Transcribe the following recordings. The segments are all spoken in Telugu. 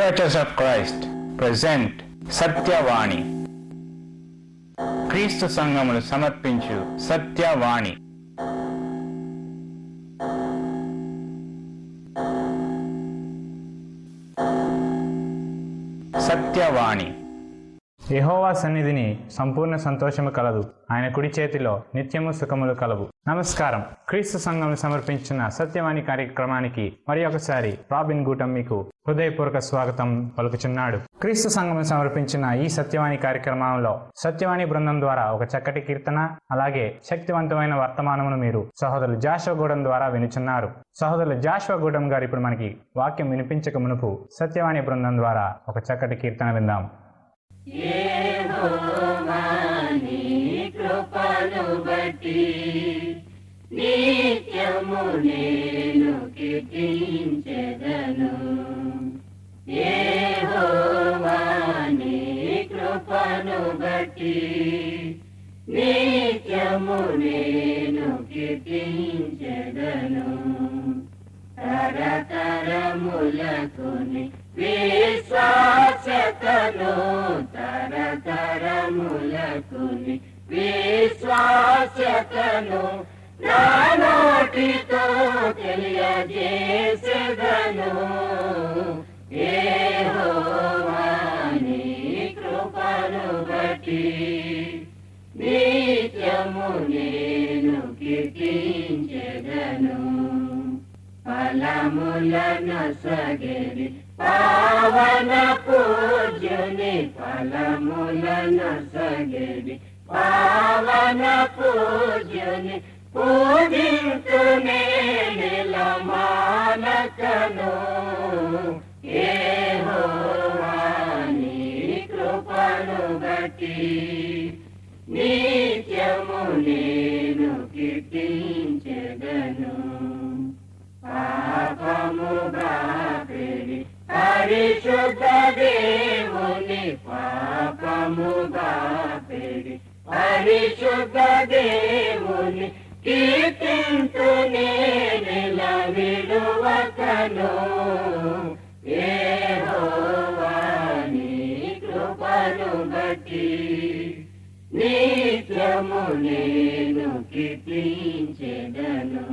Churches of Christ present Satyavani. క్రీస్తు సంఘములు సమర్పించు సత్యవాణి. సత్యవాణి. యెహోవా సన్నిధిని సంపూర్ణ సంతోషము కలదు, ఆయన కుడి చేతిలో నిత్యము సుఖములు కలవు. నమస్కారం. క్రీస్తు సంఘములు సమర్పించిన సత్యవాణి కార్యక్రమానికి మరి ఒకసారి రాబిన్ గూటం మీకు హృదయపూర్వక స్వాగతం పలుకుచున్నాడు. క్రీస్తు సంఘములు సమర్పించిన ఈ సత్యవాణి కార్యక్రమంలో సత్యవాణి బృందం ద్వారా ఒక చక్కటి కీర్తన, అలాగే శక్తివంతమైన వర్తమానమును మీరు సహోదరులు జాషువా గూడెం ద్వారా వినుచున్నారు. సహోదరులు జాషువా గూడెం గారు ఇప్పుడు మనకి వాక్యం వినిపించక మునుపు సత్యవాణి బృందం ద్వారా ఒక చక్కటి కీర్తన విందాం. యెహోవా నీ కృపను బట్టి నిత్యము నేను కీర్తించెదను. యెహోవా నీ కృపను బట్టి నిత్యము నేను కీర్తించెదను. తరతరములకుని విశ్వాసతను, తరతరములకుని విశ్వాసతను నా నోటితో తెలియజేసెదను. యెహోవా నీ కృపను బట్టి నిత్యము నేను కీర్తించెదను. ఫలములను సగరి పావన పూజ్యుని, ఫలములను సగరి పావన పూజ్యుని పూజింతునే నిలమానకను. యెహోవా నీ కృపను బట్టి నిత్యము నేను కీర్తించెదను. పాపము బాపెడి పరిశుద్ధ దేవుని, పాపము బాపెడి పరిశుద్ధ దేవుని కీర్తింతునే నిలవిడువకను. యెహోవా నీ కృపను బట్టి నిత్యము నేను కీర్తించెదను.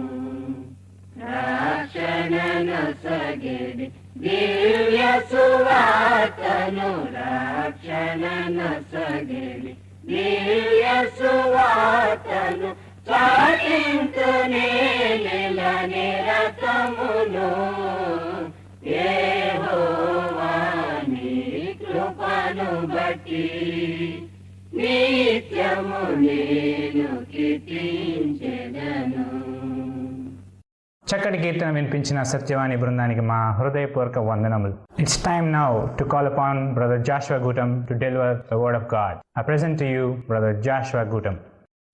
రక్షణను సగడి దివ్య సువార్తను, రక్షణను సగడి దివ్య సువార్తను చాటింతునే నెల నిరతమును. యెహోవా నీ కృపను బట్టి నిత్యము నేను కీర్తించెదను. చక్కటి కీర్తన వినిపించిన సత్యవాణి బృందానికి మా హృదయపూర్వక వందనములు. It's time now to call upon Brother Joshua Gutam to deliver the word of God. I present to you Brother Joshua Gutam.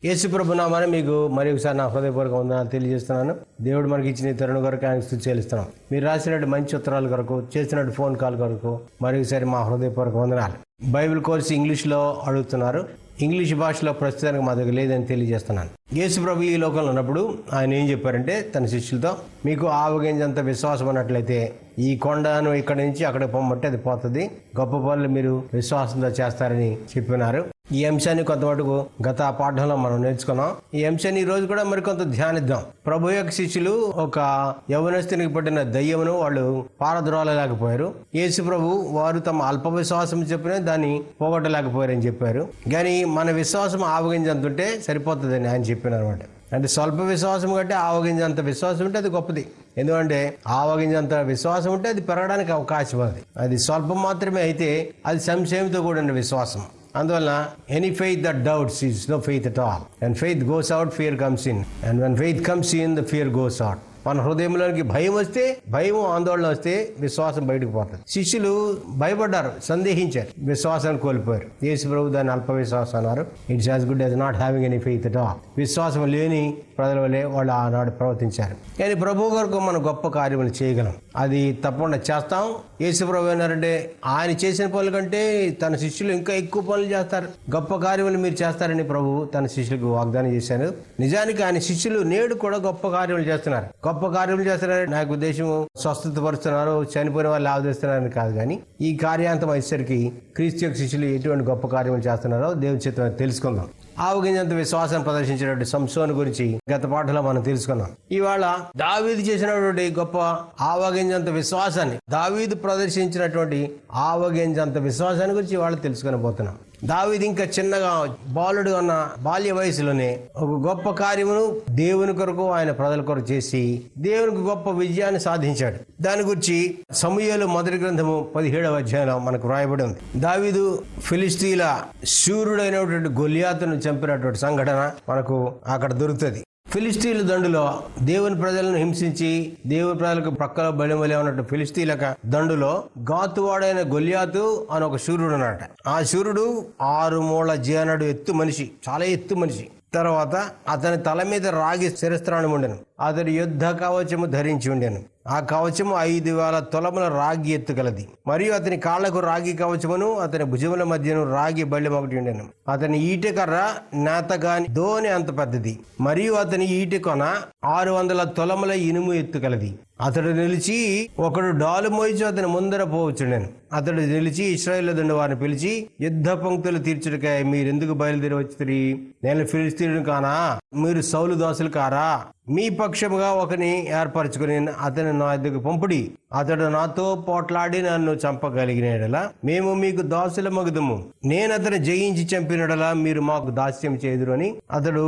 యేసు ప్రభు నామమున మీకు మరి ఒకసారి నా హృదయపూర్వక వందనాలు తెలియజేస్తున్నాను. దేవుడు మనకి ఇచ్చిన ఈ తరుణ కొరకు ఆయన స్తుతి చెల్లిస్తున్నాం. మీరు రాసినట్టు మంచి ఉత్తరాల కొరకు, చేసినట్టు ఫోన్ కాల్ కొరకు మరి ఒకసారి మా హృదయపూర్వక వందనాలు. బైబిల్ కోర్సు ఇంగ్లీష్లో అడుగుతున్నారు. ఇంగ్లీష్ భాషలో ప్రస్తుతానికి మా దగ్గర లేదని తెలియజేస్తున్నాను. యేసు ప్రభు ఈ లోకంలో ఉన్నప్పుడు ఆయన ఏం చెప్పారంటే తన శిష్యులతో, మీకు ఆవగింజంత విశ్వాసం అన్నట్లయితే ఈ కొండను ఇక్కడి నుంచి అక్కడికి పొమ్మంటే అది పోతుంది, గొప్ప పనులు మీరు విశ్వాసంతో చేస్తారని చెప్పినారు. ఈ అంశాన్ని కొంతవరకు గత పాఠంలో మనం నేర్చుకున్నాం. ఈ అంశాన్ని ఈ రోజు కూడా మరికొంత ధ్యానిద్దాం. ప్రభు యొక్క శిష్యులు ఒక యవనస్తునికి పట్టిన దయ్యమును వాళ్ళు పారద్రోలలేకపోయారు. యేసు ప్రభు వారు తమ అల్ప విశ్వాసం చెప్పిన దాన్ని పోగొట్టలేకపోయారని చెప్పారు. కానీ మన విశ్వాసం ఆవగింజంతుంటే సరిపోతుందని ఆయన చెప్పినారు అనమాట. అంటే స్వల్ప విశ్వాసం కంటే ఆవగింజంత విశ్వాసం ఉంటే అది గొప్పది. ఎందుకంటే ఆవగింజంత విశ్వాసం ఉంటే అది పెరగడానికి అవకాశం ఉంది. అది స్వల్పం మాత్రమే అయితే అది సంశయంతో కూడిన విశ్వాసం. అందువల్ల any faith that doubts is no faith at all. And faith goes out, fear comes in. And when faith comes in, the fear goes out. మన హృదయంలోనికి భయం వస్తే, భయం ఆందోళన వస్తే విశ్వాసం బయటకు పోతుంది. శిష్యులు భయపడ్డారు, సందేహించారు, విశ్వాసాన్ని కోల్పోయారు. యేసు ప్రభు దాన్ని అల్ప విశ్వాసం అన్నారు. It's as good as not having any faith at all. విశ్వాసం లేని ప్రజల వల్లే వాళ్ళు ఆనాడు ప్రవర్తించారు. కానీ ప్రభు కొరకు మనం గొప్ప కార్యములు చేయగలం, అది తప్పకుండా చేస్తాం. యేసు ప్రభు ఏమన్నారంటే ఆయన చేసిన పనుల కంటే తన శిష్యులు ఇంకా ఎక్కువ పనులు చేస్తారు, గొప్ప కార్యములు మీరు చేస్తారని ప్రభు తన శిష్యులకు వాగ్దానం చేశారు. నిజానికి ఆయన శిష్యులు నేడు కూడా గొప్ప కార్యములు చేస్తున్నారు. గొప్ప కార్యములు చేస్తున్నారని నాకు ఉద్దేశం స్వస్థత పరుస్తున్నారు, చనిపోయిన వాళ్ళు ఆవదిస్తున్నారని కాదు. కానీ ఈ కార్యాంతం అయ్యేసరికి క్రీస్తు యొక్క శిష్యులు ఎటువంటి గొప్ప కార్యములు చేస్తున్నారో దేవుని చిత్తం తెలుసుకుందాం. ఆవగింజంత విశ్వాసం ప్రదర్శించినటువంటి సంసోను గురించి గత పాఠంలో మనం తెలుసుకున్నాం. ఇవాళ దావీదు చేసినటువంటి గొప్ప ఆవగింజంత విశ్వాసాన్ని, దావీదు ప్రదర్శించినటువంటి ఆవగింజంత విశ్వాసాన్ని గురించి ఇవాళ తెలుసుకునబోతున్నాం. దావీదు ఇంకా చిన్నగా బాలుడు ఉన్న బాల్య వయసులోనే ఒక గొప్ప కార్యమును దేవుని కొరకు, ఆయన ప్రజల కొరకు చేసి దేవునికి గొప్ప విజయాన్ని సాధించాడు. దాని గురించి సమూయేలు మొదటి గ్రంథము 17వ అధ్యాయంలో మనకు వ్రాయబడి ఉంది. దావీదు ఫిలిస్తీన్ల శూరుడైనటువంటి గొలియాతును చంపినటువంటి సంఘటన మనకు అక్కడ దొరుకుతుంది. ఫిలిస్తీన్ల దండులో దేవుని ప్రజలను హింసించి దేవుని ప్రజలకు ప్రక్కలో బలిమలి ఉన్నట్టు ఫిలిస్తీన్ల దండులో గాతువాడైన గొలియాతు అని ఒక శూరుడు అన్నమాట. ఆ శూరుడు 6 మూల జీనడు ఎత్తు మనిషి, చాలా ఎత్తు మనిషి. తర్వాత అతని తల మీద రాగి శిరస్త్రాణం ఉండెను. అతడు యుద్ధ కవచము ధరించి ఉండెను. ఆ కవచము 5,000 తులముల రాగి ఎత్తు కలది. మరియు అతని కాళ్లకు రాగి కవచమును, అతని భుజముల మధ్యను రాగి బళ్ళెం ఒకటి ఉండెను. అతని ఈటెకర్ర నేతగాని ధోని అంత పెద్దది. మరియు అతని ఈటెకొన 600 తులముల ఇనుము ఎత్తు కలది. అతడు నిలిచి ఒకడు డాలు మోయిచు అతని ముందర పోవచ్చుండెను. అతడు నిలిచి ఇశ్రాయేలు దండు వారిని పిలిచి, యుద్ధ పంక్తులు తీర్చుటకై మీరెందుకు బయలుదేరి వచ్చి? నేను ఫిలిస్తీయుని కానా? మీరు సౌలు దాసులు కారా? మీ పక్షముగా ఒకని ఏర్పరచుకుని అతని నా ఎద్దుకు పంపుడి. అతడు నాతో పోట్లాడి నన్ను చంపగలిగినడలా మేము మీకు దాసుల మగుదుము. నేను అతను జయించి చంపినడలా మీరు మాకు దాస్యం చేదురు అని అతడు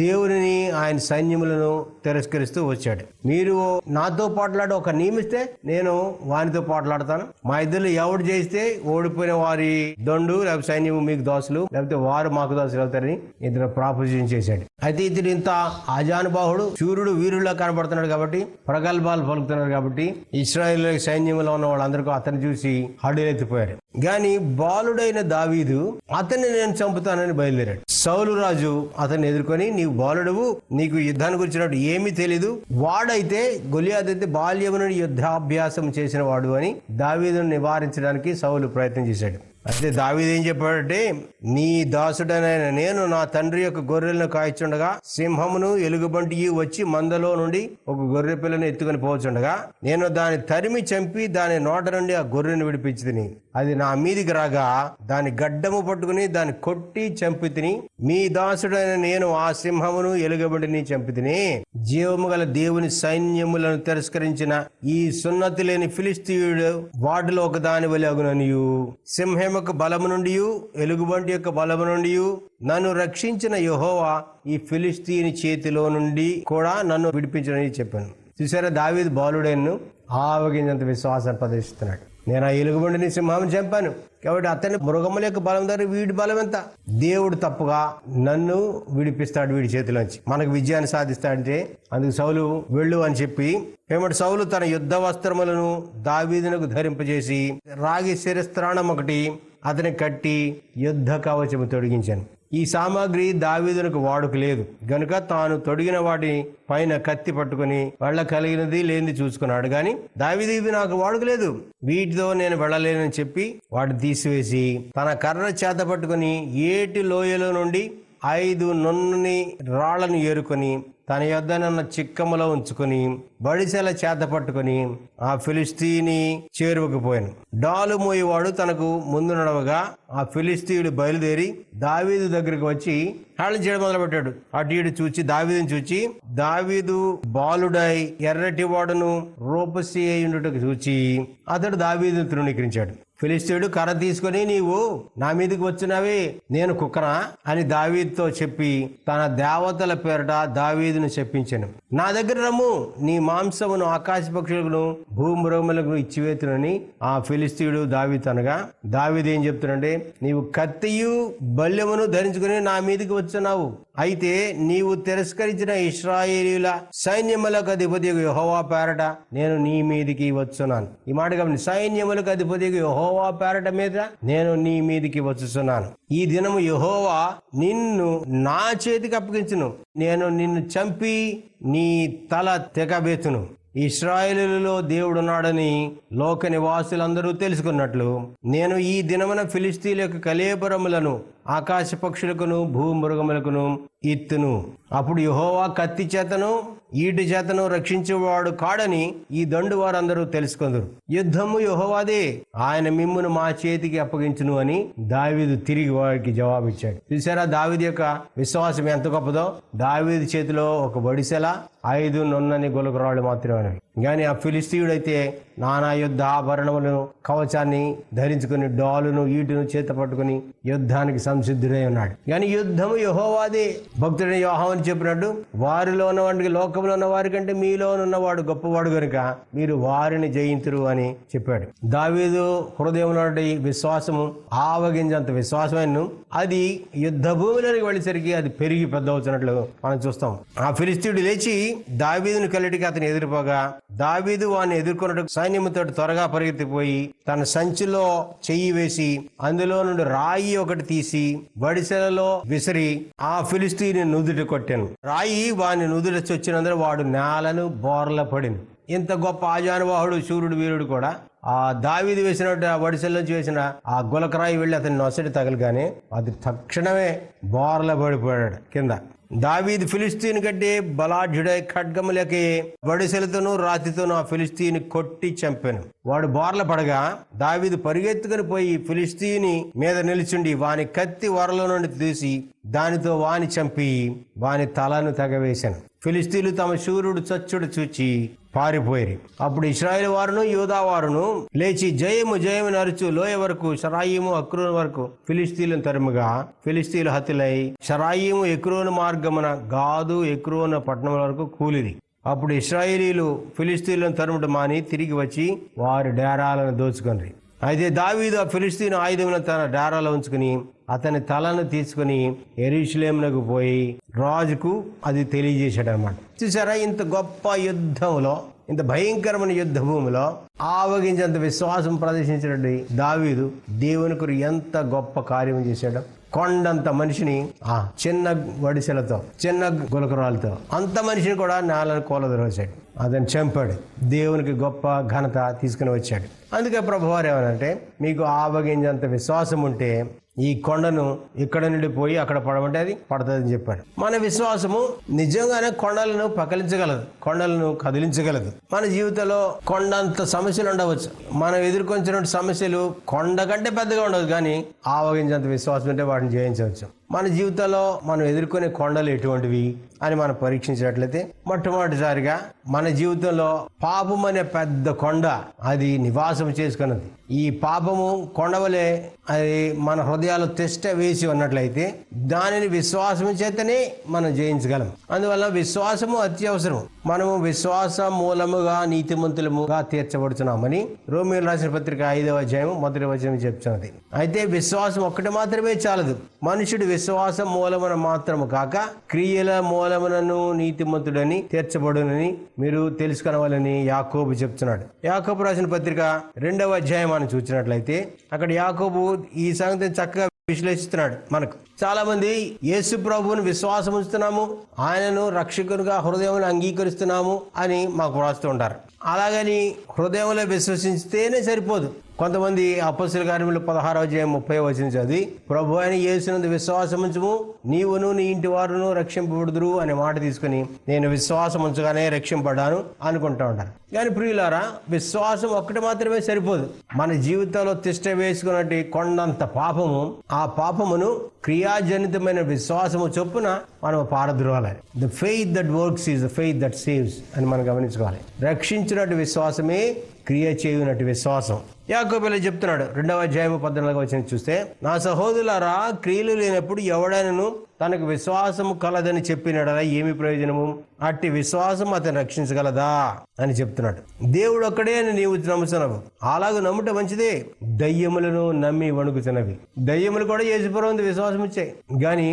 దేవుని ఆయన సైన్యములను తిరస్కరిస్తూ వచ్చాడు. మీరు నాతో పోట్లాడి ఒక నియమిస్తే నేను వానితో పోట్లాడతాను. మా ఇద్దరు ఎవడు చేస్తే ఓడిపోయిన వారి దండు లేకపోతే సైన్యము మీకు దాసులు, లేకపోతే వారు మాకు దాసులు అవుతారని ఇతను ప్రాపోజిషన్ చేశాడు. అయితే ఇతడు ఇంత ఆజానుబాహుడు, శూరుడు, వీరులా కనబడుతున్నాడు కాబట్టి, ప్రగల్భాలు పలుకుతున్నాడు కాబట్టి ఇశ్రాయేల్ సైన్యంలో ఉన్న వాళ్ళందరికీ అతను చూసి హడలెత్తిపోయారు. గాని బాలుడైన దావీదు అతన్ని నేను చంపుతానని బయలుదేరాడు. సౌలు రాజు అతన్ని ఎదుర్కొని, నీవు బాలుడువు, నీకు యుద్ధాన్ని గురించినట్టు ఏమీ తెలీదు. వాడైతే గొలియాతు అయితే బాల్యము నుండి యుద్ధాభ్యాసం చేసిన వాడు అని దావీదును నివారించడానికి సౌలు ప్రయత్నం చేశాడు. అయితే దావీదు ఏం చెప్పాడంటే, నీ దాసుడనైన నేను నా తండ్రి యొక్క గొర్రెలను కాయచుండగా సింహమును ఎలుగుబంటి వచ్చి మందలో నుండి ఒక గొర్రె పిల్లను ఎత్తుకొని పోవచ్చుండగా నేను దాన్ని తరిమి చంపి దాని నోట నుండి ఆ గొర్రెను విడిపించి తిని అది నా మీదికి రాగా దాని గడ్డము పట్టుకుని దాన్ని కొట్టి చంపి తిని మీ దాసుడైన నేను ఆ సింహమును ఎలుగుబంటిని చంపి తిని జీవము గల దేవుని సైన్యములను తిరస్కరించిన ఈ సున్నతి లేని ఫిలిస్తీయుడు వాటిలో ఒక దాని వలె అగుననియు సింహం యొక్క బలము నుండి ఎలుగుబంటి యొక్క బలము నుండి నన్ను రక్షించిన యెహోవా ఈ ఫిలిస్తీని చేతిలో నుండి కూడా నన్ను విడిపించడని చెప్పాను. చూసారా, దావీదు బాలుడైన ఆవగింజంత విశ్వాసాన్ని ప్రదర్శిస్తున్నాడు. నేను ఆ ఎలుగుబంటిని సింహాన్ని చంపాను కాబట్టి అతని మృగముల యొక్క బలం ద్వారా వీడి బలం ఎంత? దేవుడు తప్పుగా నన్ను విడిపిస్తాడు వీడి చేతిలోంచి, మనకు విజయాన్ని సాధిస్తాడంటే అందుకు సౌలు వెళ్ళు అని చెప్పి సౌలు తన యుద్ధ వస్త్రములను దావీదునకు ధరింపజేసి రాగి శిరస్త్రాణం ఒకటి అతని కట్టి యుద్ధ కవచము తొడిగించాను. ఈ సామాగ్రి దావీదునకు వాడుక లేదు గనుక తాను తొడిగిన వాటి పైన కత్తి పట్టుకుని వాళ్ళ కలిగినది లేనిది చూసుకున్నాడు. గాని దావీదు ఇవి నాకు వాడుక లేదు, వీటితో నేను వెళ్ళలేనని చెప్పి వాటిని తీసివేసి తన కర్ర చేత పట్టుకుని ఏటి లోయలో నుండి 5 నున్నని రాళ్లను ఏరుకొని తన యొద్దనున్న చిక్కములో ఉంచుకుని బడిసెల చేత పట్టుకుని ఆ ఫిలిస్తీని చేరువకు పోయాను. డాలు మోయేవాడు తనకు ముందు నడవగా ఆ ఫిలిస్తీయుడు బయలుదేరి దావీదు దగ్గరికి వచ్చి హేళన చేయడం మొదలుపెట్టాడు. అటు ఇటు చూచి దావీదుని చూచి దావీదు బాలుడై ఎర్రటి వాడును రూపసి అయ్యుండుటకు చూచి అతడు దావీదును తృణీకరించాడు. ఫిలిస్తీయుడు కర్ర తీసుకుని, నీవు నా మీదకి వచ్చినావే, నేను కుక్కనా అని దావీదుతో చెప్పి తన దేవతల పేరట దావీదును చెప్పించాను. నా దగ్గర రమ్ము, నీ మాంసమును ఆకాశ పక్షులకు భూమృగములకు ఇచ్చివేతునని ఆ ఫిలిస్తీయుడు దావీదు అనగా దావీదు ఏం చెప్తున్నాడంటే, నీవు కత్తియు బల్యమును ధరించుకుని నా మీదకి వచ్చున్నావు. అయితే నీవు తిరస్కరించిన ఇశ్రాయేలీయుల సైన్యములకు అధిపతి యెహోవా పేరట నేను నీ మీదికి వచ్చున్నాను. ఈ మాట గమని, సైన్యములకు అధిపతి యెహోవా పేరట మీద నేను నీ మీదికి వచ్చుచున్నాను. ఈ దినము యెహోవా నిన్ను నా చేతికి అప్పగించును, నేను నిన్ను చంపి నీ తల తెగబెత్తును. ఇశ్రాయేలులో దేవుడున్నాడని లోక నివాసులందరూ తెలుసుకున్నట్లు నేను ఈ దినమున ఫిలిస్తీన్ల యొక్క కళేబరములను ఆకాశ పక్షులకును భూమృగములకును ఇత్తును. అప్పుడు యెహోవా కత్తి చేతను ఈటి చేతను రక్షించేవాడు కాడని ఈ దండు వారందరూ తెలుసుకుందరు. యుద్ధము యెహోవాదే, ఆయన మిమ్మును మా చేతికి అప్పగించును అని దావీదు తిరిగి వారికి జవాబిచ్చాడు. చూసారా దావీదు యొక్క విశ్వాసం ఎంత గొప్పదో. దావీదు చేతిలో ఒక వడిసెల 5 నున్నని గులకరాళ్ళు మాత్రమే. గాని ఆ ఫిలిస్తీయుడైతే నానా యుద్ధ ఆభరణములను కవచాన్ని ధరించుకుని డాలును ఈటును చేత పట్టుకుని యుద్ధానికి సంసిద్ధుడై ఉన్నాడు. గాని యుద్ధము యెహోవాదే. భక్తుడైన యోహాను చెప్పినట్టు వారిలో ఉన్నవాడికి లోకంలో ఉన్న వారి కంటే మీలో ఉన్నవాడు గొప్పవాడు గనుక మీరు వారిని జయింతురు అని చెప్పాడు. దావీదు హృదయంలో విశ్వాసము ఆవగింజంత విశ్వాసమైన అది యుద్ధ భూమిలోకి వెళ్ళేసరికి అది పెరిగి పెద్ద అవుతున్నట్లు మనం చూస్తాం. ఆ ఫిలిస్తీయుడు లేచి దావీదును కలిటికి అతను ఎదురుపోగా దావీదు వాడిని ఎదుర్కొన్నట్టు సైన్యముతో త్వరగా పరిగెత్తిపోయి తన సంచిలో చెయ్యి వేసి అందులో నుండి రాయి ఒకటి తీసి వడిసెలలో విసిరి ఆ ఫిలిస్తీయుని నుదుట కొట్టాను. రాయి వాని నుదుట చొచ్చినందుకు వాడు నేలను బోర్ల పడింది. ఇంత గొప్ప ఆజానుబాహుడు శూరుడు వీరుడు కూడా ఆ దావీదు వేసినట్టు ఆ వడిసెల్లోంచి వేసిన ఆ గులకరాయి వెళ్ళి అతని నొసటి తగలగానే అది తక్షణమే బోర్ల పడిపోయాడు కింద. దావీదు ఫిలిస్తీన్ కంటే బలాఢ్యుడై ఖడ్గములకి వడిసెలతోనూ రాతితోనూ ఆ ఫిలిస్తీని కొట్టి చంపాను. వాడు బోర్ల పడగా దావీదు పరిగెత్తుకుని పోయి ఫిలిస్తీని మీద నిలిచుండి వాని కత్తి వరలో నుండి తీసి దానితో వాని చంపి వాని తలను తెగవేశాను. ఫిలిస్తీన్లు తమ శూరుడు చచ్చుడు చూచి పారిపోయి. అప్పుడు ఇశ్రాయేలు వారును యూదా వారును లేచి జయము జయము నరుచు లోయ వరకు షరాయిము అక్రోను వరకు ఫిలిస్తీన్లను తరుముగా ఫిలిస్తీన్లు హతులై షరాయిము ఎక్రోను మార్గమున గాదు ఎక్రోను పట్టణం వరకు కూలిది. అప్పుడు ఇశ్రాయేలీలు ఫిలిస్తీన్లను తరుముట మాని తిరిగి వచ్చి వారి డేరాలను దోచుకొనిరి. అయితే దావీదు ఆ ఫిలిస్తీన్ ఆయుధములను తన డేరాలో ఉంచుకుని అతని తలను తీసుకుని యెరూషలేమునకు పోయి రాజుకు అది తెలియజేశాడు అనమాట. చూసారా, ఇంత గొప్ప యుద్ధంలో, ఇంత భయంకరమైన యుద్ధ భూమిలో ఆవగించేంత విశ్వాసం ప్రదర్శించినట్టు దావీదు దేవుని కొరకు ఎంత గొప్ప కార్యం చేశాడు. కొండంత మనిషిని ఆ చిన్న వడిసెలతో చిన్న గులకరాలతో అంత మనిషిని కూడా నేలను కూలదోసాడు. అతను చంపాడు. దేవునికి గొప్ప ఘనత తీసుకుని వచ్చాడు. అందుకే ప్రభువారు ఏమనంటే, మీకు ఆవగింజంత విశ్వాసం ఉంటే ఈ కొండను ఇక్కడ నుండి పోయి అక్కడ పడమంటే అది పడుతుందని చెప్పాడు. మన విశ్వాసము నిజంగానే కొండలను పకలించగలదు, కొండలను కదిలించగలదు. మన జీవితంలో కొండంత సమస్యలు ఉండవచ్చు. మనం ఎదుర్కొంచిన సమస్యలు కొండ కంటే పెద్దగా ఉండదు, కానీ ఆవగించేంత విశ్వాసం ఉంటే వాటిని జయించవచ్చు. మన జీవితంలో మనం ఎదుర్కొనే కొండలు ఎటువంటివి అని మనం పరీక్షించినట్లయితే, మొట్టమొదటిసారిగా మన జీవితంలో పాపం అనే పెద్ద కొండ అది నివాసం చేసుకున్నది. ఈ పాపము కొండవలే అది మన హృదయాలు తిష్ట వేసి ఉన్నట్లయితే దానిని విశ్వాసం చేతనే మనం జయించగలం. అందువల్ల విశ్వాసము అత్యవసరం. మనము విశ్వాస మూలముగా నీతిమంతులముగా తీర్చబడుతున్నామని రోమీయులు రాసిన పత్రిక 5వ అధ్యాయం 1వ వచనం చెప్తున్నది. అయితే విశ్వాసం ఒక్కటి మాత్రమే చాలదు. మనుషుడు విశ్వాసం మూలమున మాత్రము కాక క్రియల మూలమునను నీతిమంతుడని తీర్చబడునని మీరు తెలుసుకొనవాలని యాకోబు చెప్తున్నాడు. యాకోబు రాసిన పత్రిక 2వ అధ్యాయం మనం చూసినట్లయితే అక్కడ యాకోబు ఈ సంగతిని చక్కగా విశ్లేషిస్తున్నాడు. మనకు చాలా మంది యేసు ప్రభువుని విశ్వాసం ఉంచుతున్నాము, ఆయనను రక్షకునిగా హృదయంలో అంగీకరిస్తున్నాము అని మాకు వ్రాస్తూ ఉంటారు. అలాగని హృదయంలో విశ్వసిస్తేనే సరిపోదు. కొంతమంది అపొస్తలుల కార్యములు 16వ అధ్యాయం 30వ వచనం చదివి ప్రభు అయిన యేసునందు విశ్వాసం ఉంచుము నీవును నీ ఇంటి వారును రక్షింపబడుదురు అనే మాట తీసుకుని నేను విశ్వాసం ఉంచగానే రక్షింపడ్డాను అనుకుంటా ఉంటారు. కానీ ప్రియులారా, విశ్వాసం ఒక్కటి మాత్రమే సరిపోదు. మన జీవితంలో తిష్ట వేసుకున్నట్టు కొండంత పాపము, ఆ పాపమును క్రియాజనితమైన విశ్వాసము చొప్పున మనం పారద్రోవాలి. The faith that works is the faith that saves అని మనం గమనించుకోవాలి. రక్షించినట్టు విశ్వాసమే క్రియ చేయునట్టు విశ్వాసం. యాకోబులో చెప్తున్నాడు 2వ అధ్యాయం 14వ వచనం చూస్తే, నా సహోదరులారా, క్రియలు లేనప్పుడు ఎవడైనను తనకు విశ్వాసము కలదని చెప్పినడలా ఏమి ప్రయోజనము? అట్టి విశ్వాసం అతను రక్షించగలదా అని చెప్తున్నాడు. దేవుడు ఒక్కడే అని నీవు నమ్ముతున్నావు. అలాగే నమ్ముట మంచిదే. దయ్యములను నమ్మి వణుకుతున్నవి. దయ్యములు కూడా యేసుప్రభువుని విశ్వాసం ఇచ్చాయి, గాని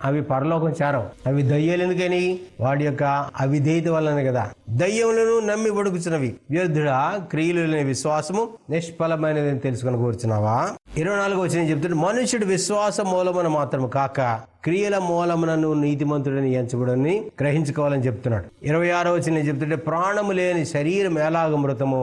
అవి పరలోకం చేరవు. అవి దయ్యాలు ఎందుకని? వాడి యొక్క అవిధేయత వల్లనే కదా. దయ్యములను నమ్మి వణుకుతున్నవి. వ్యర్థుడా, క్రియలు లేని విశ్వాసము నిష్ఫలమైనదని తెలుసుకొని కూర్చున్నావా? 24వ వచనం చెప్తుంటే, మనుషుడు విశ్వాస మూలమున మాత్రము కాక క్రియల మూలమునను నీతిమంతుడని ఎంచబడని గ్రహించుకోవాలని చెప్తున్నాడు. 26వ వచనం చెప్తుంటే, ప్రాణము లేని శరీరం ఎలాగ మృతము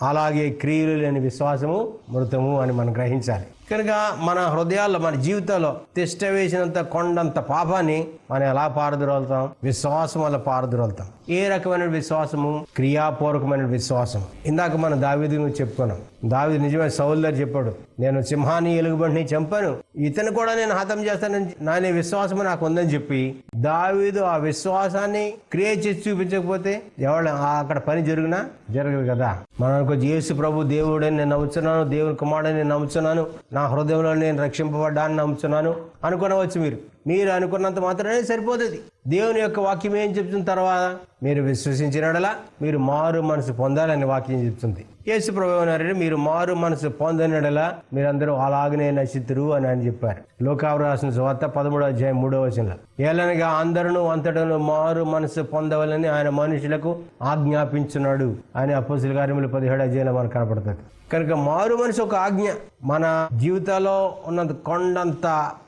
అలాగే క్రియలు లేని విశ్వాసము మృతము అని మనం గ్రహించాలి. కనుక మన హృదయాల్లో, మన జీవితంలో తిష్ట వేసినంత కొండంత పాపాన్ని మనం ఎలా పారద్రోలుతాం? విశ్వాసం వల్ల పారద్రోలుతాం. ఏ రకమైన విశ్వాసము? క్రియాపూర్వకమైన విశ్వాసం. ఇందాక మనం దావీదు గురించి చెప్పుకున్నాం. దావీదు నిజమే సౌలు దగ్గర చెప్పాడు, నేను సింహాన్ని ఎలుగుబంటిని చంపాను, ఇతను కూడా నేను హతం చేస్తానని నా విశ్వాసం నాకు ఉందని చెప్పి దావీదు ఆ విశ్వాసాన్ని క్రియేట్ చేసి చూపించకపోతే ఎవరు అక్కడ పని జరగదు కదా. మనం అనుకోవచ్చు యేసు ప్రభు దేవుడని నేను నమ్ముతున్నాను, దేవుని కుమారుడని నేను నమ్ముతున్నాను, నా హృదయంలో నేను రక్షింపబడ్డాన్ని నమ్ముతున్నాను అనుకునవచ్చు. మీరు అనుకున్నంత మాత్రమే సరిపోతుంది. దేవుని యొక్క వాక్యం ఏం చెప్తున్న తర్వాత మీరు విశ్వసించినడలా మీరు మారు మనసు పొందాలని వాక్యం చెప్తుంది. యేసు ప్రభువు అన్నారంటే మీరు మారు మనసు పొందనడలా మీరందరూ అలాగనే నశితురు అని ఆయన చెప్పారు. లోకావు రాసిన సువార్త 13వ అధ్యాయం 3వ వచనంలో. ఏలనగా అందరూ అంతటను మారు మనసు పొందవాలని ఆయన మనుషులకు ఆజ్ఞాపించున్నాడు అని అపోస్తలుల కార్యములు 17వ అధ్యాయంలో మనకు కనపడుతుంది. కనుక మారు మనసు ఒక ఆజ్ఞ. మన జీవితాల్లో ఉన్నంత కొండంత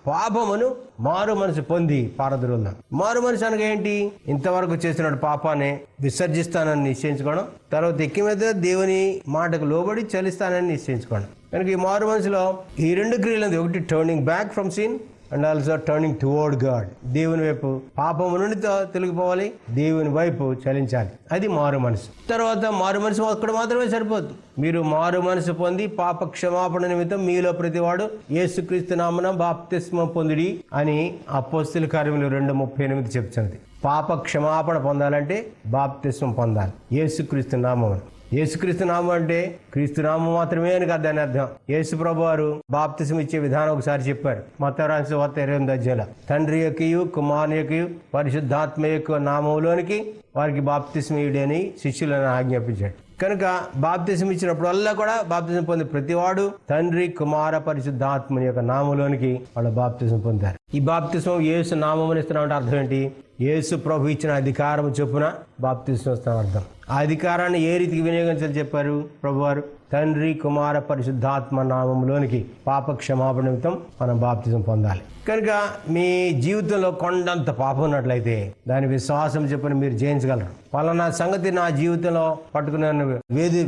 పాపమును మారు మనసు పొంది పారద్రోలుదాం. మారు మనసు అనగా ఏంటి? ఇంతవరకు చేసిన పాపాన్ని విసర్జిస్తానని నిశ్చయించుకోవడం, తర్వాత ఎక్కి మీద దేవుని మాటకు లోబడి చలిస్తానని నిశ్చయించుకోవడం. కనుక ఈ మారు మనసులో ఈ రెండు క్రియలు, ఒకటి turning back from sin and also turning towards God. దేవుని వైపు పాపము నుండి తొలగిపోవాలి, దేవుని వైపు చలించాలి. అది మారు మనసు. తర్వాత మారు మనసు అక్కడ మాత్రమే సరిపోదు. మీరు మారు మనసు పొంది పాప క్షమాపణ నిమిత్తం మీలో ప్రతివాడు యేసుక్రీస్తు నామమున బాప్తిస్మం పొందుడి అని అపోస్తలుల కార్యములు 2:38 చెప్తున్నది. పాప క్షమాపణ పొందాలంటే బాప్తిస్మం పొందాలి యేసుక్రీస్తు నామమున. యేసుక్రీస్తు నామం అంటే క్రీస్తు నామం మాత్రమే అని కాదు దాని అర్థం. యేసు ప్రభు వారు బాప్తిసం ఇచ్చే విధానం ఒకసారి చెప్పారు. మత్తయి రాసిన సువార్త 28వ అధ్యాయంలో తండ్రి యొక్కయు కుమారుని యొక్కయు పరిశుద్ధాత్మ యొక్క నామంలోనికి వారికి బాప్తిసం ఇవ్వడి అని శిష్యులను ఆజ్ఞాపించాడు. కనుక బాప్తిసం ఇచ్చినప్పుడల్లా కూడా బాప్తిసం పొంది ప్రతివాడు తండ్రి కుమార పరిశుద్ధాత్మని యొక్క నామంలోనికి వాళ్ళు బాప్తిసం పొందారు. ఈ బాప్తిసం యేసు నామముని ఇస్తున్నామంటే అర్థం ఏంటి? యేసు ప్రభు ఇచ్చిన అధికారం చొప్పున బాప్తిసం ఇస్తున్నాం అర్థం. ఆ అధికారాన్ని ఏ రీతికి వినియోగించాలని చెప్పారు ప్రభువారు? తండ్రి కుమార పరిశుద్ధాత్మ నామంలోనికి పాప క్షమాపణ నిమిత్తం మనం బాప్తిజం పొందాలి. కనుక మీ జీవితంలో కొండంత పాపం ఉన్నట్లయితే దాని విశ్వాసం చెప్పని మీరు జయించగలరు. పలానా సంగతి నా జీవితంలో పట్టుకుని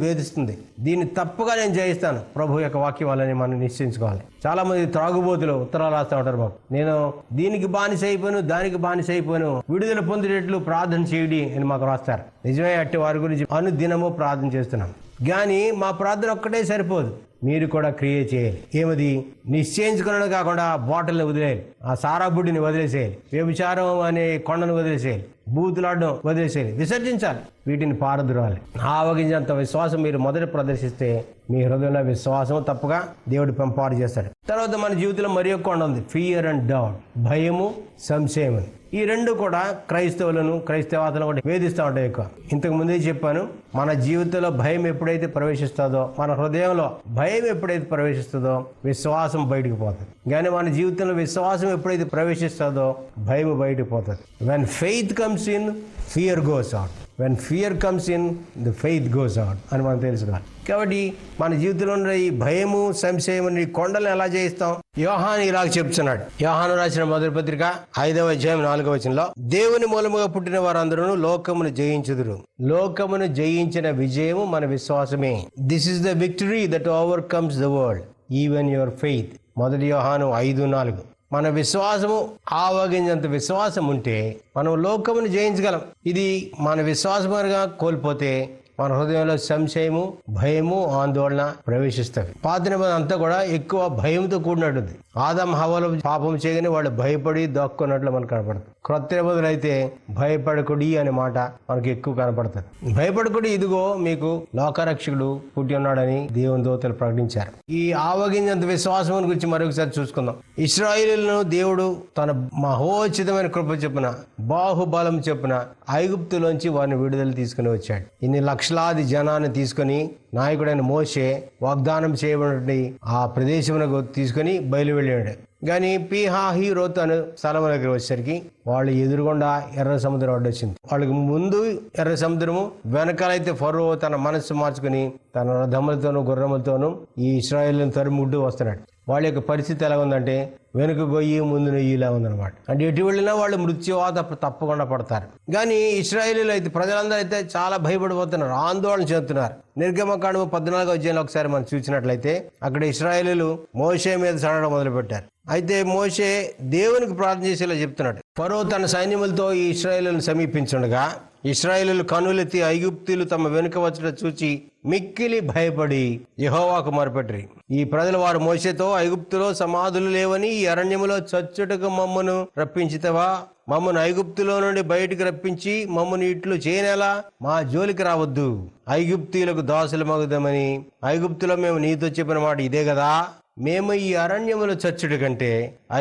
వేధిస్తుంది, దీన్ని తప్పుగా నేను జయిస్తాను ప్రభు యొక్క వాక్యం వల్లని మనం నిశ్చయించుకోవాలి. చాలా మంది త్రాగుబోతులు ఉత్తరాలు రాస్తూ ఉంటారు, బాబు నేను దీనికి బానిస అయిపోయాను, దానికి బానిస అయిపోయాను, విడుదల పొందేటట్లు ప్రార్థన చేయడి అని మాకు రాస్తారు. నిజమే, అట్టి వారి గురించి అనుదినము ప్రార్థన చేస్తున్నాం. కానీ మా ప్రార్థన ఒక్కటే సరిపోదు, మీరు కూడా క్రియేట్ చేయాలి. ఏమది? నిశ్చయించుకున్నది కాకుండా బాటిల్ని వదిలేయాలి, ఆ సారా బుడ్డిని వదిలేసేయాలి, వ్యభిచారం అనే కొండను వదిలేసేయాలి, బూతులాడడం వదిలేసేయాలి, విసర్జించాలి, వీటిని పారద్రోవాలి. ఆవగించేంత విశ్వాసం మీరు మొదట ప్రదర్శిస్తే మీ హృదయంలో విశ్వాసం తప్పగా దేవుడు పెంపారు చేస్తాడు. తర్వాత మన జీవితంలో మరి ఒక కొండ ఉంది, ఫియర్ అండ్ డౌట్, భయము సంశయం. ఈ రెండు కూడా క్రైస్తవాతలను కూడా వేధిస్తూ ఉంటాయి ఎక్కువ. ఇంతకు ముందే చెప్పాను, మన జీవితంలో భయం ఎప్పుడైతే ప్రవేశిస్తుందో, మన హృదయంలో భయం ఎప్పుడైతే ప్రవేశిస్తుందో విశ్వాసం బయటకు పోతుంది. కానీ మన జీవితంలో విశ్వాసం ఎప్పుడైతే ప్రవేశిస్తుందో భయం బయటకు పోతుంది. When faith comes in, fear goes out. When fear comes in, the faith goes out అని మనం తెలుసుకోవాలి. కాబట్టి మన జీవితంలో ఉన్న ఈ భయము సంశయం ఈ కొండలను ఎలా జయిస్తాం? యోహాను ఇలాగ చెప్తున్నాడు. యోహాను రాసిన మొదటి పత్రిక 5వ అధ్యాయం 4వ వచనంలో, దేవుని మూలముగా పుట్టిన వారందరూ లోకమును జయించుదురు, లోకమును జయించిన విజయము మన విశ్వాసమే. This is the victory that overcomes the world, even your faith. మొదటి యోహాను 5:4. మన విశ్వాసము ఆవగించేంత విశ్వాసం ఉంటే మనం లోకమును జయించగలం. ఇది మన విశ్వాసముగా కోల్పోతే మన హృదయంలో సంశయము, భయము, ఆందోళన ప్రవేశిస్తాయి. పాత నిబంధన అంతా కూడా ఎక్కువ భయంతో కూడినట్టుంది. ఆదాం హవ్వలు పాపం చేయగానే వాళ్ళు భయపడి దాక్కున్నట్లు మనకు కనపడుతుంది. క్రొత్త నిబంధన అయితే భయపడకుడి అనే మాట మనకు ఎక్కువ కనపడుతుంది. భయపడకుడి, ఇదిగో మీకు లోకరక్షకుడు పుట్టి ఉన్నాడని దేవుని దూతలు ప్రకటించారు. ఈ ఆవగించేంత విశ్వాసం గురించి మరొకసారి చూసుకుందాం. ఇశ్రాయేలును దేవుడు తన మహోచితమైన కృప చొప్పున, బాహుబలం చొప్పున ఐగుప్తులోంచి వారిని విడుదల తీసుకుని వచ్చాడు. ఇన్ని లక్షలాది జనాన్ని తీసుకుని నాయకుడైన మోషే వాగ్దానం చేయబడి ఆ ప్రదేశమునకు తీసుకుని బయలు వెళ్ళాడు. కానీ పీహాహీరోత్ అనే స్థలం దగ్గర వచ్చేసరికి వాళ్ళు ఎదురుగుండా ఎర్ర సముద్రం అడ్డొచ్చింది. వాళ్ళకి ముందు ఎర్ర సముద్రము, వెనకాలైతే ఫరో తన మనస్సు మార్చుకుని తన రథములతోనూ గుర్రములతోనూ ఈ ఇశ్రాయేలును తరుముడ్డు వస్తున్నాడు. వాళ్ళ యొక్క పరిస్థితి ఎలా ఉందంటే వెనుక గొయ్యి ముందు నెయ్యిలా ఉందన్నమాట. అంటే ఎటు వెళ్ళినా వాళ్ళు మృత్యువాత తప్పకుండా పడతారు. కానీ ఇశ్రాయేలీలు అయితే, ప్రజలందరూ అయితే చాలా భయపడిపోతున్నారు, ఆందోళన చెందుతున్నారు. నిర్గమకాండము 14వ అధ్యాయంలో ఒకసారి మనం చూసినట్లయితే అక్కడ ఇశ్రాయేలీలు మోషే మీద సడడం మొదలుపెట్టారు. అయితే మోషే దేవునికి ప్రార్థన చేసేలా చెప్తున్నాడు. ఫరో తన సైన్యములతో ఈ ఇశ్రాయేలును సమీపించుండగా ఇశ్రాయేలీయులు కన్నులెత్తి ఐగుప్తీయులు తమ వెనుక వచ్చట చూచి మిక్కిలి భయపడి యెహోవాకు మొరపెట్టిరి. ఈ ప్రజలు వారు మోషేతో, ఐగుప్తులో సమాధులు లేవని ఈ అరణ్యములో చచ్చుటకు మమ్మను రప్పించితవా? మమ్మను ఐగుప్తులో నుండి బయటికి రప్పించి మమ్మను ఇట్లు చేయనేలా? మా జోలికి రావద్దు, ఐగుప్తీయులకు దాసులు మగుదామని ఐగుప్తులో మేము నీతో చెప్పిన మాట ఇదే కదా. మేము ఈ అరణ్యములో చచ్చుట కంటే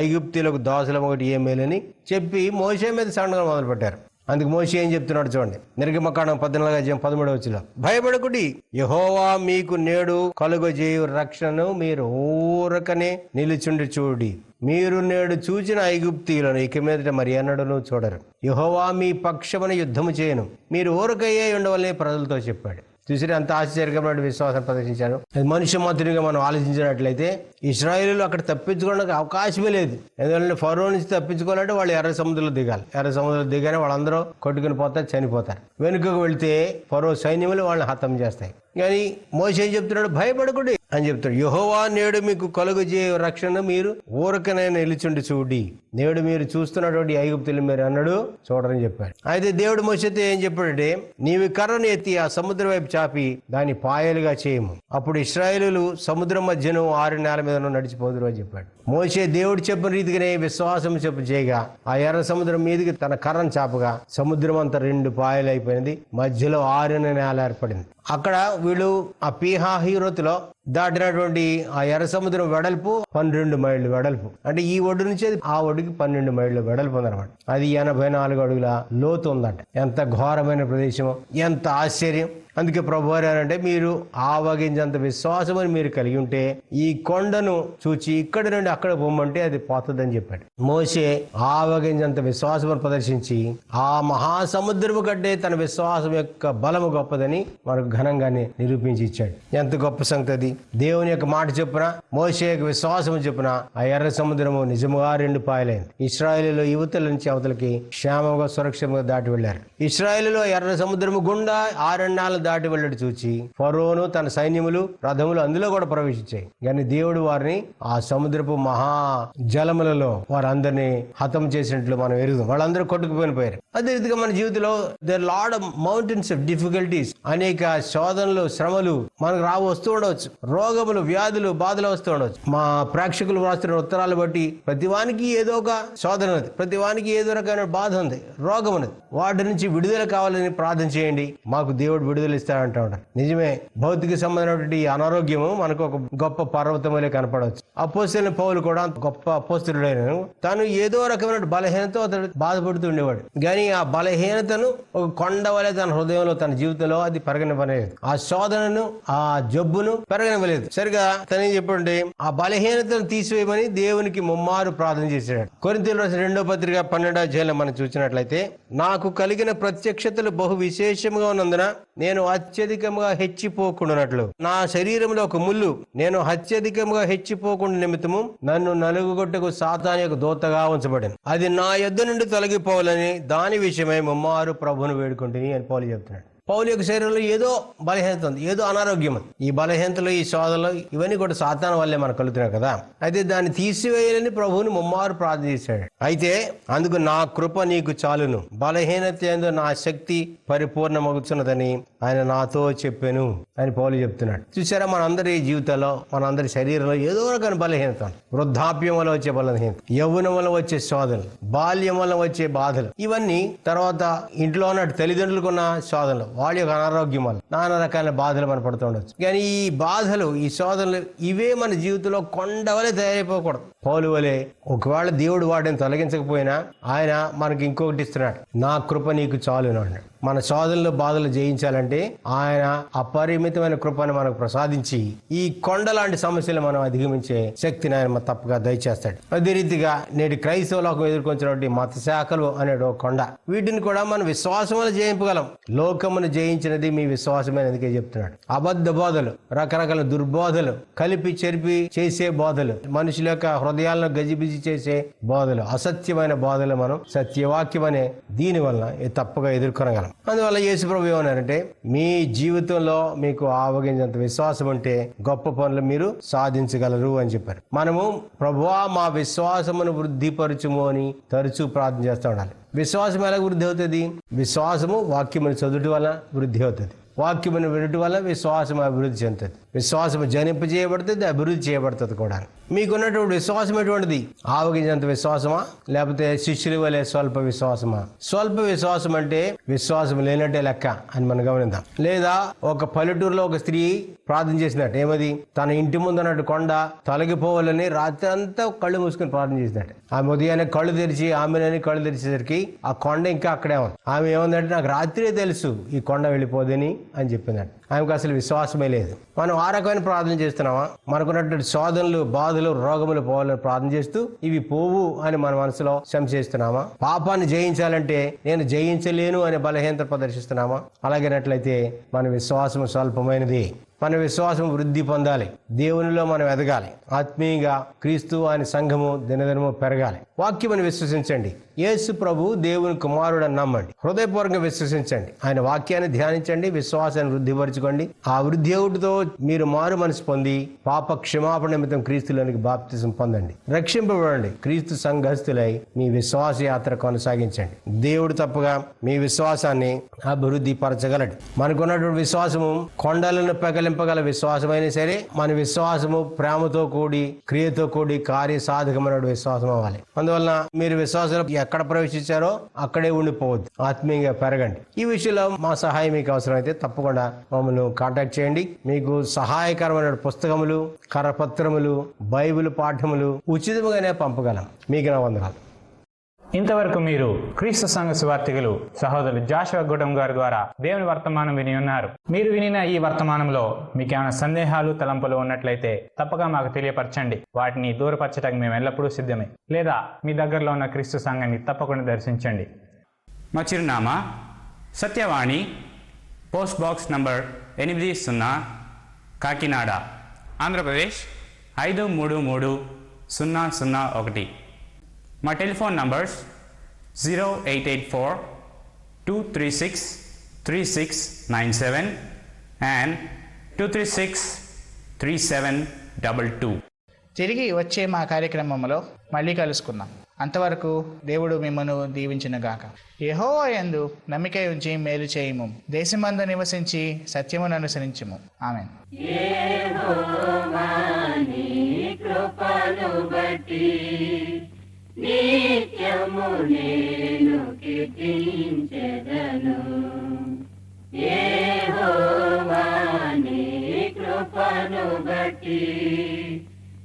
ఐగుప్తీయులకు దాసుల ఒకటి ఏ మేలని చెప్పి మోషే మీద సండగా మొదలుపెట్టారు. అందుకు మోషే ఏం చెప్తున్నాడు చూడండి. నిర్గమకాండం 14:13 భయపడకుడి, యెహోవా మీకు నేడు కలుగజేయు రక్షణను మీరు ఊరకనే నిలుచుండి చూడి. మీరు నేడు చూచిన ఐగుప్తీయులను ఇక మీదట మరి ఎన్నడూ చూడరు. యెహోవా మీ పక్షమున యుద్ధము చేయను, మీరు ఊరకయ్యే ఉండవలే ప్రజలతో చెప్పాడు. చూసి అంత ఆశ్చర్యకరమైన విశ్వాసం ప్రదర్శించారు. మనుష్య మాత్రునిగా మనం ఆలోచించినట్లయితే ఇశ్రాయేలీయులు అక్కడ తప్పించుకోవడానికి అవకాశమే లేదు. ఎందుకంటే ఫరో నుంచి తప్పించుకోవాలంటే వాళ్ళు ఎర్ర సముద్రంలో దిగాలి. ఎర్ర సముద్రంలో దిగానే వాళ్ళందరూ కొట్టుకుని పోతారు, చనిపోతారు. వెనుకకు వెళ్తే ఫరో సైన్యములు వాళ్ళని హతం చేస్తాయి. కానీ మోషే ఏం చెప్తున్నాడు? భయపడకుడి అని చెప్తాడు. యెహోవా నేడు మీకు కలుగజేయు రక్షణ మీరు ఊరకనైనా నిలుచుండి చూడి. నేడు మీరు చూస్తున్నటువంటి ఐగుప్తులు మీరు అన్నాడు చూడరని చెప్పాడు. అయితే దేవుడు మోషేతో ఏం చెప్పాడంటే, నీవు కర్రను ఎత్తి ఆ సముద్రం వైపు చాపి దాన్ని పాయలుగా చేయము, అప్పుడు ఇశ్రాయేలీయులు సముద్రం మధ్యను 6 నేల మీద నడిచిపోదురు అని చెప్పాడు. మోషే దేవుడు చెప్పిన రీతిగానే విశ్వాసం చేయగా ఆ ఎర్ర సముద్రం మీదకి తన కర్రను చాపగా సముద్రం అంతా 2 పాయలు అయిపోయింది. మధ్యలో 6 నేల ఏర్పడింది. అక్కడ వీళ్ళు ఆ పీహాహీరోతులో దాటినటువంటి ఆ ఎర్ర సముద్రం వెడల్పు 12 మైళ్ళు వెడల్పు. అంటే ఈ ఒడ్డు నుంచి ఆ ఒడ్డుకి 12 మైళ్ళు వెడల్పు ఉందన్నమాట. అది 84 అడుగుల లోతు ఉందట. ఎంత ఘోరమైన ప్రదేశం, ఎంత ఆశ్చర్యం. అందుకే ప్రభు అంటే మీరు ఆవగించంత విశ్వాసం అని మీరు కలిగి ఉంటే ఈ కొండను చూచి ఇక్కడి నుండి అక్కడ పోమంటే అది పోతుందని చెప్పాడు. మోషే ఆవగించంత విశ్వాసం ప్రదర్శించి ఆ మహాసముద్రము కంటే తన విశ్వాసం యొక్క బలము గొప్పదని మనకు ఘనంగానే నిరూపించి ఇచ్చాడు. ఎంత గొప్ప సంగతి అది. దేవుని యొక్క మాట చెప్పున, మోషే యొక్క విశ్వాసం చెప్పున ఆ ఎర్ర సముద్రము నిజముగా 2 పాయలైంది. ఇశ్రాయేలీయులు యువతల నుంచి అవతలకి క్షేమంగా సురక్షితంగా దాటి వెళ్లారు. ఇశ్రాయేలీయులు ఎర్ర సముద్రము గుండా 6 నెలలు దాటి వెళ్ళడు చూచి ఫరోను తన సైన్యములు రథములు అందులో కూడా ప్రవేశించాయి. కానీ దేవుడు వారిని ఆ సముద్రపు మహా జలములలో వారందరినీ హతం చేసినట్లు మనం ఎరుగుదాం. వాళ్ళందరూ కొట్టుకుపోయిపోయారు. అదే రీతిగా మన జీవితంలో there lot of mountains of difficulties, అనేక శోధనలు శ్రమలు మనకు వస్తూ ఉండవచ్చు. రోగములు వ్యాధులు బాధలు వస్తూ ఉండవచ్చు. మా ప్రేక్షకులు రాస్తున్న ఉత్తరాలు బట్టి ప్రతివానికి ఏదో ఒక శోధన ఉంది, ప్రతివానికి ఏదో రకమైన బాధ ఉంది, రోగం ఉన్నది. వాటి నుంచి విడుదల కావాలని ప్రార్థన చేయండి, మాకు దేవుడు విడుదల ఇస్తాడంటా ఉంటారు. నిజమే, భౌతిక సంబంధమైనటువంటి అనారోగ్యము మనకు ఒక గొప్ప పర్వతములే కనపడవచ్చు. అపోస్తలుడైన పౌలు కూడా గొప్ప అపోస్తలుడైన తను ఏదో రకమైన బలహీనతో అతడు బాధపడుతూ ఉండేవాడు. కానీ ఆ బలహీనతను ఒక కొండ వలె తన హృదయంలో తన జీవితంలో అది పెరగనివ్వలేదు. ఆ శోధనను ఆ జబ్బును పెరగనివ్వలేదు. సరిగా తను ఏం చెప్పండి, ఆ బలహీనతను తీసివేయమని దేవునికి ముమ్మారు ప్రార్థన చేశాడు. కొరింథీయులకు రాసిన 2వ పత్రిక 12వ అధ్యాయంలో మనం చూసినట్లయితే, నాకు కలిగిన ప్రత్యక్షతలు బహు విశేషముగా ఉన్నందున నేను అత్యధికముగా హెచ్చిపోకుండానట్లు నా శరీరంలో ఒక ముళ్ళు నేను అత్యధికముగా హెచ్చిపోకుండా నిమిత్తము నన్ను నలుగుగొట్టకు సాతాను యొక్క దూతగా ఉంచబడింది. అది నా యొద్ద నుండి తొలగిపోవాలని దాని విషయమై ముమ్మారు ప్రభువును వేడుకుంటుని అని పౌలు చెప్తున్నాడు. పౌలు యొక్క శరీరంలో ఏదో బలహీనత ఉంది, ఏదో అనారోగ్యం ఉంది. ఈ బలహీనతలు, ఈ శోధనలు ఇవన్నీ కూడా సాతాను వల్లే మనకు కలుగుతున్నాయి కదా. అయితే దాన్ని తీసివేయాలని ప్రభువుని ముమ్మారు ప్రార్థన చేశాడు. అయితే అందుకు నా కృప నీకు చాలును, బలహీనత యందు నా శక్తి పరిపూర్ణమగుతున్నదని ఆయన నాతో చెప్పాను అని పౌలు చెప్తున్నాడు. చూసారా, మనందరి జీవితంలో మనందరి శరీరంలో ఏదో రకమైన బలహీనత ఉంది. వృద్ధాప్యం వల్ల వచ్చే బలహీనత, యవ్వనం వల్ల వచ్చే శోధనలు, బాల్యం వల్ల వచ్చే బాధలు, ఇవన్నీ తర్వాత ఇంట్లో ఉన్న తల్లిదండ్రులకు ఉన్న శోధనలు, వాళ్ళ యొక్క అనారోగ్యం వల్ల నానా రకాల బాధలు మనం పడుతూ ఉండొచ్చు. కానీ ఈ బాధలు, ఈ శోధనలు ఇవే మన జీవితంలో కొండ వలె తయారైపోకూడదు. పౌలు వలె ఒకవేళ దేవుడు వాటిని తొలగించకపోయినా ఆయన మనకి ఇంకొకటి ఇస్తున్నాడు, నా కృప నీకు చాలును అన్నాడు. మన శోధనలు బాధలు జయించాలంటే ఆయన అపరిమితమైన కృపను మనకు ప్రసాదించి ఈ కొండ లాంటి సమస్యలు మనం అధిగమించే శక్తిని ఆయన తప్పగా దయచేస్తాడు. అదే రీతిగా నేటి క్రైస్తవ లోకం ఎదుర్కొంటున్నటువంటి మత శాఖలు అనే కొండ, వీటిని కూడా మనం విశ్వాసం వల్ల జయింపగలం. లోకమును జయించినది మీ విశ్వాసమైనదికే చెప్తున్నాడు. అబద్ధ బోధలు, రకరకాల దుర్బోధలు, కలిపి చెరిపి చేసే బోధలు, మనుషుల యొక్క హృదయాలను గజిబిజి చేసే బోధలు, అసత్యమైన బోధలు మనం సత్యవాక్యం అనే దీని వలన తప్పగా ఎదుర్కొనగలం. మనం. అందువల్ల యేసు ప్రభు ఏమన్నారంటే, మీ జీవితంలో మీకు ఆవగించేంత విశ్వాసం ఉంటే గొప్ప పనులు మీరు సాధించగలరు అని చెప్పారు. మనము ప్రభువా మా విశ్వాసమును వృద్ధిపరచుము అని తరచూ ప్రార్థన చేస్తూ ఉండాలి. విశ్వాసం ఎలా వృద్ధి అవుతుంది? విశ్వాసము వాక్యమును చదువుట వల్ల వృద్ధి అవుతుంది. వాక్యమును వినటం వల్ల విశ్వాసం అభివృద్ధి చెందుతుంది. విశ్వాసం జనింపజేయబడుతుంది, అభివృద్ధి చేయబడుతుంది కూడా. మీకున్నటువంటి విశ్వాసం ఎటువంటిది? ఆవగించేంత విశ్వాసమా, లేకపోతే శిష్యుల వలె స్వల్ప విశ్వాసమా? స్వల్ప విశ్వాసం అంటే విశ్వాసం లేనట్టే లెక్క అని మనం గమనిద్దాం. లేదా ఒక పల్లెటూరులో ఒక స్త్రీ ప్రార్థన చేసినట్టు, ఏమది? తన ఇంటి ముందు అన్నట్టు కొండ తొలగిపోవాలని రాత్రి అంతా కళ్ళు మూసుకుని ప్రార్థన చేసినట్టు. ఆమె ఉదయాన్నే కళ్ళు తెరిచి ఆమెనని కళ్ళు తెరిచేసరికి ఆ కొండ ఇంకా అక్కడే ఉంది. ఆమె ఏముందంటే, నాకు రాత్రే తెలుసు ఈ కొండ వెళ్ళిపోదని అని చెప్పిందంట. ఆమెకు అసలు విశ్వాసమే లేదు. మనం ఆ రకమైన ప్రార్థన చేస్తున్నామా? మనకున్నటువంటి శోధనలు, బాధలు, రోగములు పోవాలని ప్రార్థన చేస్తూ ఇవి పోవు అని మన మనసులో సంశయిస్తున్నామా? పాపాన్ని జయించాలంటే నేను జయించలేను అనే బలహీనత ప్రదర్శిస్తున్నామా? అలాగేనట్లయితే మన విశ్వాసం స్వల్పమైనది. మన విశ్వాసం వృద్ధి పొందాలి. దేవునిలో మనం ఎదగాలి. ఆత్మీయంగా క్రీస్తు ఆయన సంఘము దినదినము పెరగాలి. వాక్యమని విశ్వసించండి. యేసు ప్రభు దేవుని కుమారుడని నమ్మండి. హృదయపూర్వకంగా విశ్వసించండి. ఆయన వాక్యాన్ని ధ్యానించండి. విశ్వాసాన్ని వృద్ధిపరచుకోండి. ఆ వృద్ధి అవుటుతో మీరు మారు మనసు పొంది పాప క్షమాపణ నిమిత్తం క్రీస్తులోనికి బాప్తిజం పొందండి. రక్షింపబడండి. క్రీస్తు సంఘస్థులై మీ విశ్వాస యాత్ర కొనసాగించండి. దేవుడు తప్పగా మీ విశ్వాసాన్ని అభివృద్ధి పరచగలడు. మనకున్నటువంటి విశ్వాసము కొండలను పెకలింపగల విశ్వాసమైనా సరే, మన విశ్వాసము ప్రేమతో కూడి, క్రియతో కూడి, కార్యసాధకమైన విశ్వాసం అవ్వాలి. అందువలన మీరు విశ్వాసంలో ఎక్కడ ప్రవేశించారో అక్కడే ఉండిపోవద్దు. ఆత్మీయంగా పెరగండి. ఈ విషయంలో మా సహాయం మీకు అవసరమైతే తప్పకుండా మమ్మల్ని కాంటాక్ట్ చేయండి. మీకు సహాయకరమైన పుస్తకములు, కరపత్రములు, బైబిల్ పాఠములు ఉచితంగానే పంపగలం. మీకు నా వందనాలు. ఇంతవరకు మీరు క్రీస్తు సంఘ సువార్థికులు సహోదరులు జాషువా గుడం గారి ద్వారా దేవుని వర్తమానం విని ఉన్నారు. మీరు వినిన ఈ వర్తమానంలో మీకు ఏమైనా సందేహాలు, తలంపులు ఉన్నట్లయితే తప్పగా మాకు తెలియపరచండి. వాటిని దూరపరచడానికి మేము ఎల్లప్పుడూ సిద్ధమే. లేదా మీ దగ్గరలో ఉన్న క్రీస్తు సంఘాన్ని తప్పకుండా దర్శించండి. మా చిరునామా Satyavani, post box number 80, Kakinada, Andhra Pradesh 533001. మా టెలిఫోన్ నంబర్స్ 0884-236-3697 and 236-3722. తిరిగి వచ్చే మా కార్యక్రమంలో మళ్ళీ కలుసుకుందాం. అంతవరకు దేవుడు మిమ్మను దీవించునుగాక. యెహోవా యందు నమ్మిక ఉంచి మేలు చేయుము. దేశమందు నివసించి సత్యమును అనుసరించుము. ఆమేన్. యెహోవా నీ కృపను బట్టి నిత్యము నేను కీర్తించెదను. యెహోవా నీ కృపను బట్టి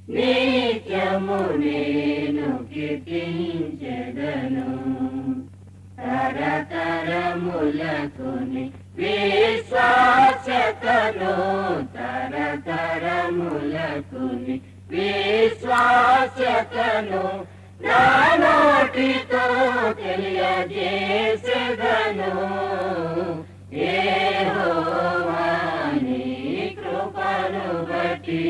నిత్యము నేను కీర్తించెదను. తరతరములకుని విశ్వాస్యతను, తరతరములకుని విశ్వాస్యతను నా నోటితో తెలియజేసెదను. యెహోవా నీ కృపను బట్టి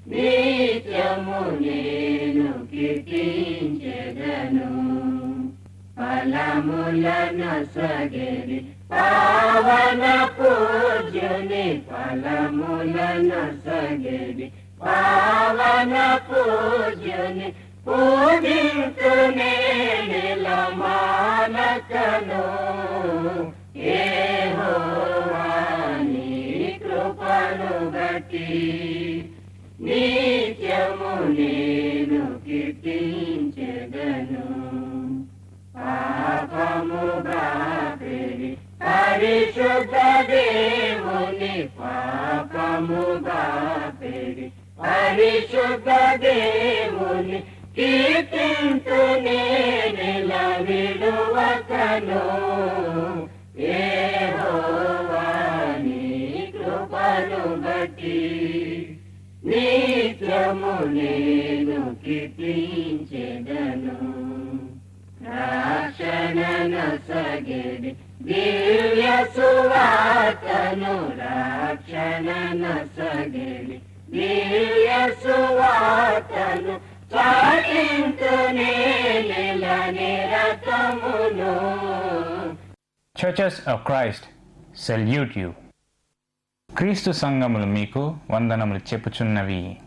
నిత్యము నేను కీర్తించెదను. ఫలములను సగరి పావన పూజ్యుని, ఫలములను సగరి పావన పూజ్యుని పూజింతునే నిలమానకను. యెహోవా నీ కృపను బట్టి నిత్యము నేను కీర్తించెదను. పాపము బాపెడి పరిశుద్ధ దేవుని, పాపము బాపెడి పరిశుద్ధ దేవుని కీర్తింతునే నిలవిడువకను. యెహోవా నీ కృపను బట్టి నిత్యము నేను కీర్తించెదను. రక్షణను సగిడి దివ్య సువార్తను, రక్షణను సగిడి దివ్య సువార్తను చాటింతునే నిల నిరతమును. churches of Christ salute you. క్రీస్తు సంఘములు మీకు వందనములు చెప్పుచున్నవి.